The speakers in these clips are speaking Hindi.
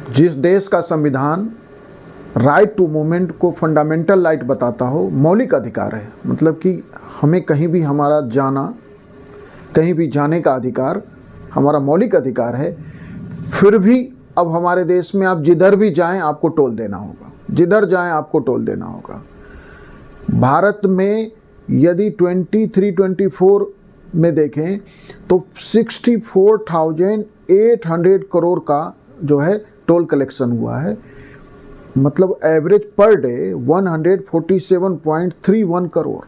जिस देश का संविधान राइट टू मूवमेंट को फंडामेंटल राइट बताता हो, मौलिक अधिकार है, मतलब कि हमें कहीं भी हमारा जाना, कहीं भी जाने का अधिकार हमारा मौलिक अधिकार है, फिर भी अब हमारे देश में आप जिधर भी जाएं आपको टोल देना होगा, जिधर जाएं आपको टोल देना होगा। भारत में यदि 23-24 में देखें तो 64,800 करोड़ का जो है टोल कलेक्शन हुआ है, मतलब एवरेज पर डे 147.31 करोड़,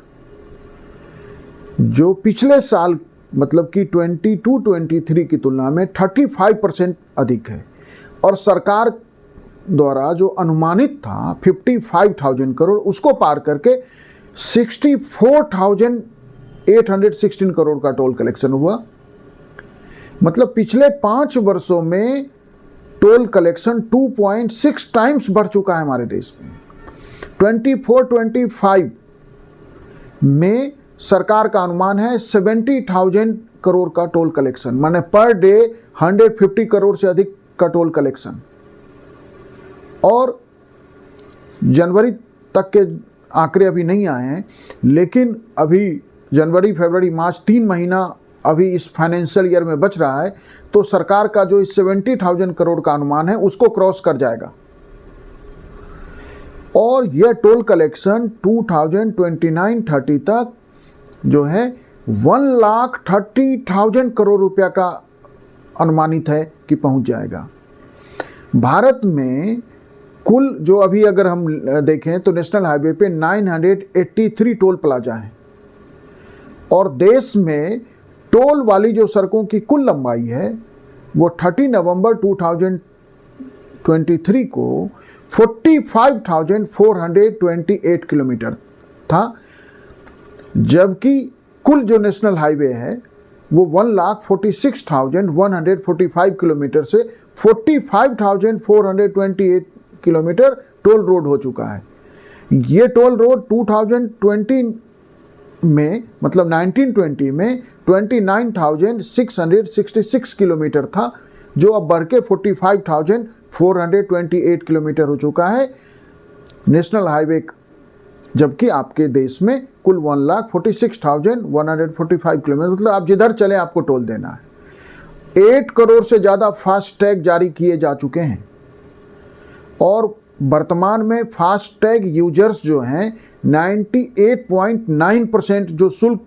जो पिछले साल मतलब कि 22-23 की तुलना में 35% अधिक है। और सरकार द्वारा जो अनुमानित था 55,000 करोड़, उसको पार करके 64,816 करोड़ का टोल कलेक्शन हुआ। मतलब पिछले 5 वर्षों में टोल कलेक्शन 2.6 टाइम्स बढ़ चुका है हमारे देश में। 24-25 में सरकार का अनुमान है 70,000 करोड़ का टोल कलेक्शन, माने पर डे 150 करोड़ से अधिक का टोल कलेक्शन। और जनवरी तक के आंकड़े अभी नहीं आए हैं, लेकिन अभी जनवरी, फरवरी, मार्च 3 महीना अभी इस फाइनेंशियल ईयर में बच रहा है, तो सरकार का जो इस 70,000 करोड़ का अनुमान है उसको क्रॉस कर जाएगा। और यह टोल कलेक्शन 2029-30 तक जो है 1,30,000 करोड़ रुपया का अनुमानित है कि पहुंच जाएगा। भारत में कुल जो अभी अगर हम देखें तो नेशनल हाईवे पे 983 टोल प्लाजा हैं, और देश में टोल वाली जो सड़कों की कुल लंबाई है वो 30 नवंबर 2023 को 45,428 किलोमीटर था, जबकि कुल जो नेशनल हाईवे है वो 1,46,145 किलोमीटर से 45,428 किलोमीटर टोल रोड हो चुका है। ये टोल रोड 2020 में मतलब 1920 में 29,666 किलोमीटर था, जो अब बढ़ के 45,428 किलोमीटर हो चुका है नेशनल हाईवे, जबकि आपके देश में कुल 1,46,145 किलोमीटर, मतलब आप जिधर चले आपको टोल देना है। 8 करोड़ से ज़्यादा फास्टैग जारी किए जा चुके हैं, और वर्तमान में फास्टैग यूजर्स जो हैं 98.9% जो शुल्क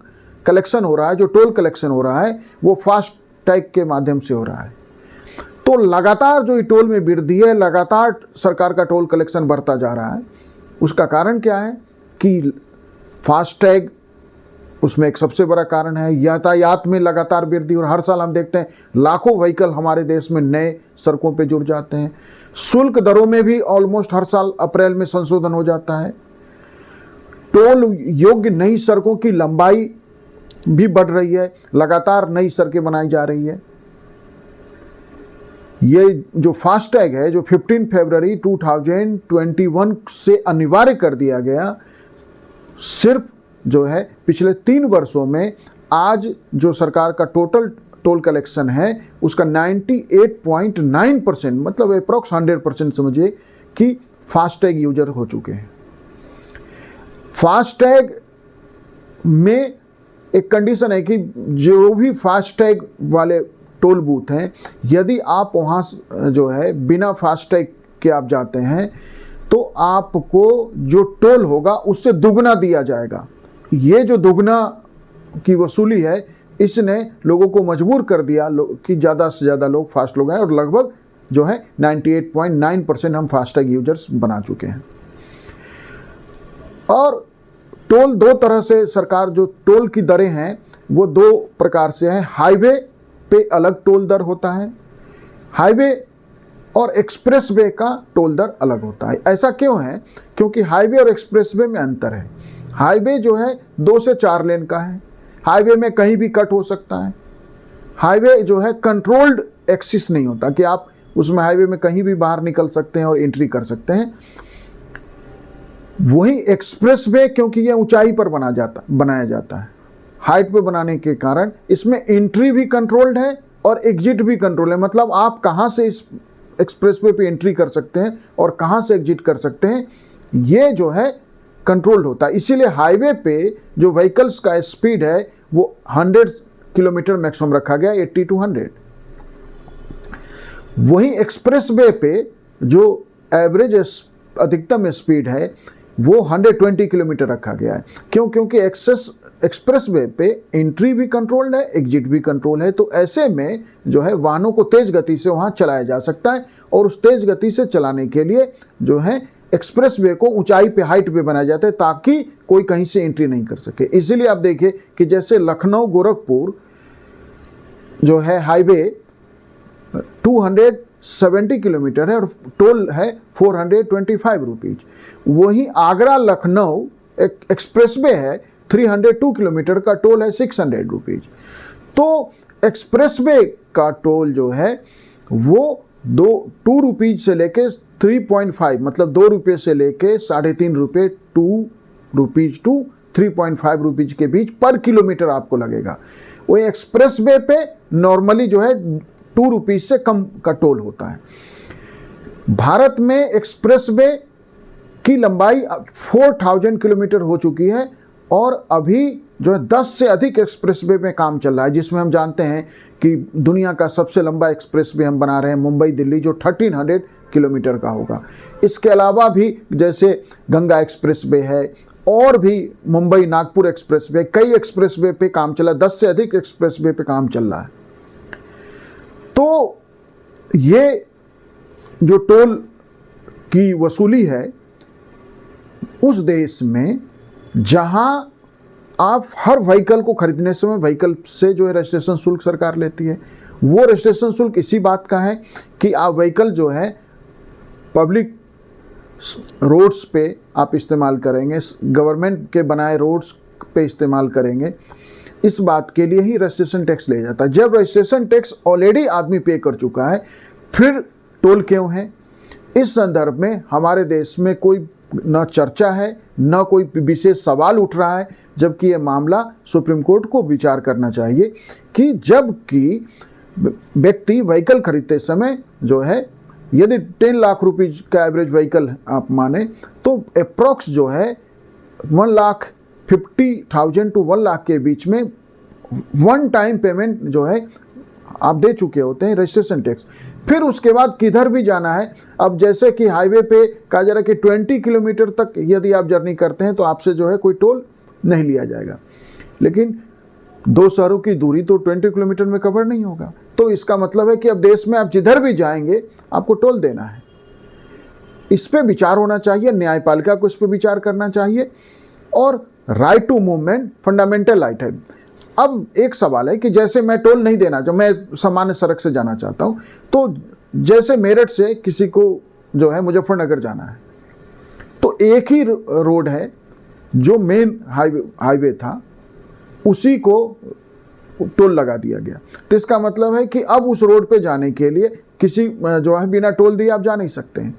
कलेक्शन हो रहा है, जो टोल कलेक्शन हो रहा है, वो फास्टैग के माध्यम से हो रहा है। तो लगातार जो टोल में वृद्धि है, लगातार सरकार का टोल कलेक्शन बढ़ता जा रहा है। उसका कारण क्या है कि फास्टैग, उसमें एक सबसे बड़ा कारण है यातायात में लगातार वृद्धि, और हर साल हम देखते हैं लाखों व्हीकल हमारे देश में नए सड़कों पे जुड़ जाते हैं। शुल्क दरों में भी ऑलमोस्ट हर साल अप्रैल में संशोधन हो जाता है। टोल योग्य नई सड़कों की लंबाई भी बढ़ रही है, लगातार नई सड़कें बनाई जा रही है। ये जो फास्टैग है, जो 15 फरवरी 2021 से अनिवार्य कर दिया गया, सिर्फ जो है पिछले 3 वर्षों में आज जो सरकार का टोटल टोल कलेक्शन है उसका 98.9% मतलब अप्रॉक्स 100% समझिए कि फास्टैग यूजर हो चुके हैं। फास्टैग में एक कंडीशन है कि जो भी फास्टैग वाले टोल बूथ हैं, यदि आप वहाँ जो है बिना फास्टैग के आप जाते हैं तो आपको जो टोल होगा उससे दुगना दिया जाएगा। ये जो दुगना की वसूली है, इसने लोगों को मजबूर कर दिया कि ज़्यादा से ज़्यादा लोग फास्ट लोग हैं, और लगभग जो है 98.9% हम फास्टैग यूजर्स बना चुके हैं। और टोल 2 तरह से, सरकार जो टोल की दरें हैं वो 2 प्रकार से हैं। हाईवे पे अलग टोल दर होता है, हाईवे और एक्सप्रेसवे का टोल दर अलग होता है। ऐसा क्यों है? क्योंकि हाईवे और एक्सप्रेसवे में अंतर है। हाईवे जो है 2 से 4 लेन का है, हाईवे में कहीं भी कट हो सकता है। हाईवे जो है कंट्रोल्ड एक्सिस नहीं होता कि आप उसमें हाईवे में कहीं भी बाहर निकल सकते हैं और एंट्री कर सकते हैं। वही एक्सप्रेसवे, क्योंकि यह ऊंचाई पर बनाया जाता है, हाइट पे बनाने के कारण इसमें एंट्री भी कंट्रोल्ड है और एग्जिट भी कंट्रोल है। मतलब आप कहाँ से इस एक्सप्रेसवे पे एंट्री कर सकते हैं और कहाँ से एग्जिट कर सकते हैं, ये जो है कंट्रोल्ड होता है। इसीलिए हाईवे पे जो व्हीकल्स का स्पीड है वो 100 किलोमीटर मैक्सिमम रखा गया, 80 to 100। वही एक्सप्रेसवे पे जो एवरेज अधिकतम स्पीड है वो 120 किलोमीटर रखा गया है। क्यों? क्योंकि एक्सप्रेसवे पे एंट्री भी कंट्रोल्ड है, एग्जिट भी कंट्रोल है। तो ऐसे में जो है वाहनों को तेज गति से वहाँ चलाया जा सकता है, और उस तेज गति से चलाने के लिए जो है एक्सप्रेसवे को ऊंचाई पे, हाइट पे बनाया जाता है ताकि कोई कहीं से एंट्री नहीं कर सके। इसीलिए आप देखिए कि जैसे लखनऊ गोरखपुर जो है हाईवे 270 किलोमीटर है और टोल है 425 रुपीज। वहीं आगरा लखनऊ एक एक्सप्रेसवे है 302 किलोमीटर का, टोल है 600 रुपीज। तो एक्सप्रेसवे का टोल जो है वो 2 रुपीज से लेके 3.5, मतलब 2 रुपये से लेके 3.5 रुपये, 2 रुपीज टू 3.5 रुपीज के बीच पर किलोमीटर आपको लगेगा। वही एक्सप्रेसवे पे नॉर्मली जो है 2 रुपीज से कम का टोल होता है। भारत में एक्सप्रेसवे की लंबाई 4000 किलोमीटर हो चुकी है और अभी जो है 10 से अधिक एक्सप्रेसवे में काम चल रहा है, जिसमें हम जानते हैं कि दुनिया का सबसे लंबा एक्सप्रेसवे हम बना रहे हैं मुंबई दिल्ली, जो 1300 किलोमीटर का होगा। इसके अलावा भी जैसे गंगा एक्सप्रेसवे है और भी मुंबई नागपुर एक्सप्रेसवे, कई एक्सप्रेसवे पे काम चला, 10 से अधिक एक्सप्रेसवे पे काम चल रहा है। तो ये जो टोल की वसूली है उस देश में जहां आप हर व्हीकल को खरीदने समय व्हीकल से जो है रजिस्ट्रेशन शुल्क सरकार लेती है, वो रजिस्ट्रेशन शुल्क इसी बात का है कि आप व्हीकल जो है पब्लिक रोड्स पे आप इस्तेमाल करेंगे, गवर्नमेंट के बनाए रोड्स पे इस्तेमाल करेंगे, इस बात के लिए ही रजिस्ट्रेशन टैक्स ले जाता है। जब रजिस्ट्रेशन टैक्स ऑलरेडी आदमी पे कर चुका है, फिर टोल क्यों है? इस संदर्भ में हमारे देश में कोई न चर्चा है, न कोई विशेष सवाल उठ रहा है, जबकि ये मामला सुप्रीम कोर्ट को विचार करना चाहिए कि जबकि व्यक्ति व्हीकल खरीदते समय जो है यदि 10 लाख रुपीज का एवरेज व्हीकल आप माने तो अप्रॉक्स जो है 1,50,000 to 1 लाख के बीच में वन टाइम पेमेंट जो है आप दे चुके होते हैं रजिस्ट्रेशन टैक्स। फिर उसके बाद किधर भी जाना है, अब जैसे कि हाईवे पे कहा जा रहा है कि 20 किलोमीटर तक यदि आप जर्नी करते हैं तो आपसे जो है कोई टोल नहीं लिया जाएगा, लेकिन 2 शहरों की दूरी तो 20 किलोमीटर में कवर नहीं होगा। तो इसका मतलब है कि अब देश में आप जिधर भी जाएंगे आपको टोल देना है। इस पे विचार होना चाहिए, न्यायपालिका को इस पे विचार करना चाहिए। और right to movement fundamental right है। अब एक सवाल है कि जैसे मैं टोल नहीं देना चाहूँ, मैं सामान्य सड़क से जाना चाहता हूँ, तो जैसे मेरठ से किसी को जो है मुजफ्फरनगर जाना है, तो एक ही रोड है जो मेन हाईवे था, उसी को टोल लगा दिया गया। तो इसका मतलब है कि अब उस रोड पे जाने के लिए किसी जो है बिना टोल दिए आप जा नहीं सकते हैं।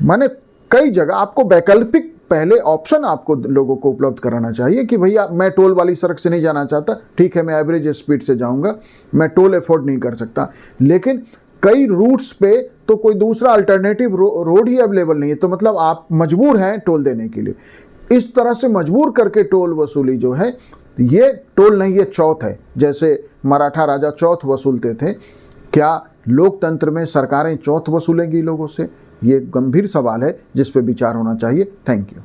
माने कई जगह आपको वैकल्पिक पहले ऑप्शन आपको लोगों को उपलब्ध कराना चाहिए कि भैया मैं टोल वाली सड़क से नहीं जाना चाहता, ठीक है मैं एवरेज स्पीड से जाऊंगा, मैं टोल अफोर्ड नहीं कर सकता, लेकिन कई रूट्स पे तो कोई दूसरा अल्टरनेटिव रोड ही अवेलेबल नहीं है, तो मतलब आप मजबूर हैं टोल देने के लिए। इस तरह से मजबूर करके टोल वसूली जो है, ये टोल नहीं, ये चौथ है। जैसे मराठा राजा चौथ वसूलते थे, क्या लोकतंत्र में सरकारें चौथ वसूलेंगी लोगों से? ये गंभीर सवाल है जिस पे विचार होना चाहिए। Thank you.